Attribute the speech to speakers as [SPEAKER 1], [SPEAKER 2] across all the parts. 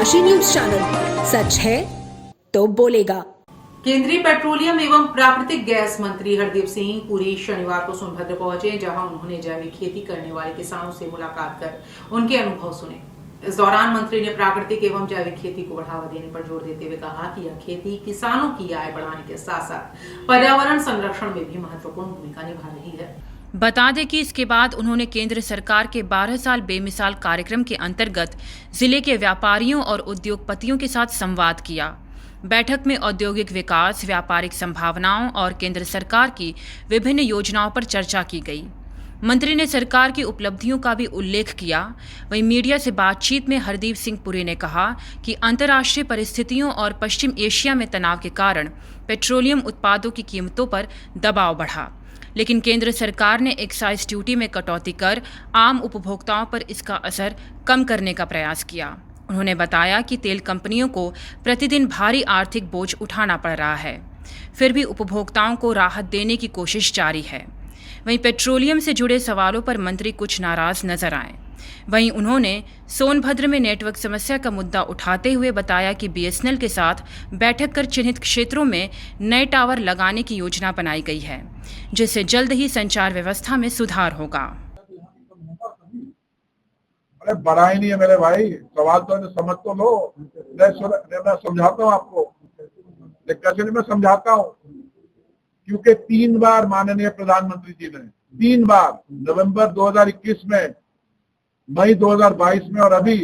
[SPEAKER 1] डनकाशी news channel, सच है तो बोलेगा।
[SPEAKER 2] केंद्रीय पेट्रोलियम एवं प्राकृतिक गैस मंत्री हरदीप सिंह पुरी शनिवार को सोनभद्र पहुंचे, जहां उन्होंने जैविक खेती करने वाले किसानों से मुलाकात कर उनके अनुभव सुने। इस दौरान मंत्री ने प्राकृतिक एवं जैविक खेती को बढ़ावा देने पर जोर देते हुए कहा कि यह खेती किसानों की आय बढ़ाने के साथ साथ पर्यावरण संरक्षण में भी महत्वपूर्ण भूमिका निभा रही है।
[SPEAKER 3] बता दें कि इसके बाद उन्होंने केंद्र सरकार के 12 साल बेमिसाल कार्यक्रम के अंतर्गत जिले के व्यापारियों और उद्योगपतियों के साथ संवाद किया। बैठक में औद्योगिक विकास, व्यापारिक संभावनाओं और केंद्र सरकार की विभिन्न योजनाओं पर चर्चा की गई। मंत्री ने सरकार की उपलब्धियों का भी उल्लेख किया। वहीं मीडिया से बातचीत में हरदीप सिंह पुरी ने कहा कि अंतर्राष्ट्रीय परिस्थितियों और पश्चिम एशिया में तनाव के कारण पेट्रोलियम उत्पादों की कीमतों पर दबाव बढ़ा, लेकिन केंद्र सरकार ने एक्साइज ड्यूटी में कटौती कर आम उपभोक्ताओं पर इसका असर कम करने का प्रयास किया। उन्होंने बताया कि तेल कंपनियों को प्रतिदिन भारी आर्थिक बोझ उठाना पड़ रहा है, फिर भी उपभोक्ताओं को राहत देने की कोशिश जारी है। वहीं पेट्रोलियम से जुड़े सवालों पर मंत्री कुछ नाराज नजर आए। वहीं उन्होंने सोनभद्र में नेटवर्क समस्या का मुद्दा उठाते हुए बताया कि बीएसएनएल के साथ बैठक कर चिन्हित क्षेत्रों में नए टावर लगाने की योजना बनाई गई है, जिससे जल्द ही संचार व्यवस्था में सुधार होगा।
[SPEAKER 4] अरे बड़ा ही नहीं है मेरे भाई, सवाल तो समझ तो लो। मैं समझाता हूँ आपको, कैसे मैं समझाता हूँ, क्योंकि 3 बार माननीय प्रधानमंत्री जी ने 3 बार नवंबर 2021 में, मई 2022 में और अभी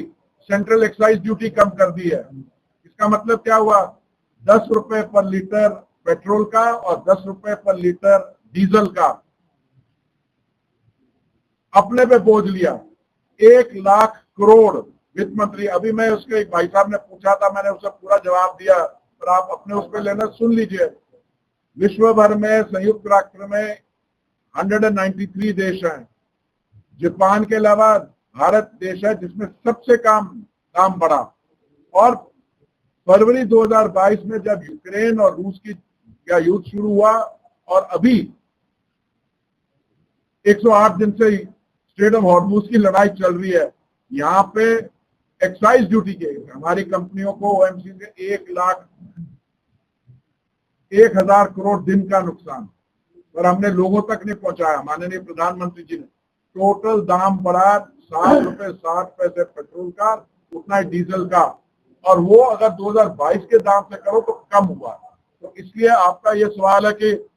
[SPEAKER 4] सेंट्रल एक्साइज ड्यूटी कम कर दी है। इसका मतलब क्या हुआ? 10 रुपए पर लीटर पेट्रोल का और 10 रुपए पर लीटर डीजल का अपने पे बोझ लिया। 1 लाख करोड़ वित्त मंत्री, अभी मैं उसके एक भाई साहब ने पूछा था, मैंने उसे पूरा जवाब दिया, पर आप अपने उस पर लेना सुन लीजिए। विश्व भर में, संयुक्त राष्ट्र में 193 देश हैं। जापान के अलावा भारत देश है जिसमें सबसे कम दाम बढ़ा। और फरवरी 2022 में जब यूक्रेन और रूस की युद्ध शुरू हुआ और अभी 108 दिन से स्ट्रेट ऑफ हॉर्मुज की लड़ाई चल रही है, यहाँ पे एक्साइज ड्यूटी की हमारी कंपनियों को ओएमसी के 1,01,000 करोड़ दिन का नुकसान, और हमने लोगों तक नहीं पहुंचाया। माननीय प्रधानमंत्री जी ने टोटल दाम बढ़ा 7 रुपए 60 पैसे पेट्रोल का, उतना ही डीजल का, और वो अगर 2022 के दाम से करो तो कम हुआ। तो इसलिए आपका ये सवाल है कि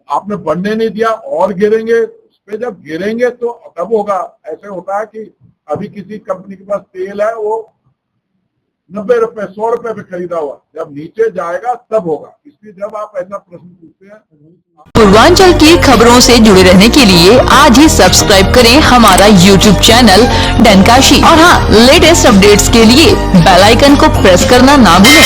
[SPEAKER 4] आपने बढ़ने नहीं दिया और गिरेंगे, उस पे जब गिरेंगे तो तब होगा। ऐसे होता है कि अभी किसी कंपनी के पास तेल है, वो 90 रुपए 100 रुपए पे खरीदा हुआ, जब नीचे जाएगा तब होगा। इसलिए जब आप ऐसा प्रश्न पूछते हैं,
[SPEAKER 5] पूर्वांचल की खबरों से जुड़े रहने के लिए आज ही सब्सक्राइब करें हमारा YouTube चैनल डनकाशी, और हाँ, लेटेस्ट अपडेट्स के लिए बेल आइकन को प्रेस करना ना भूलें।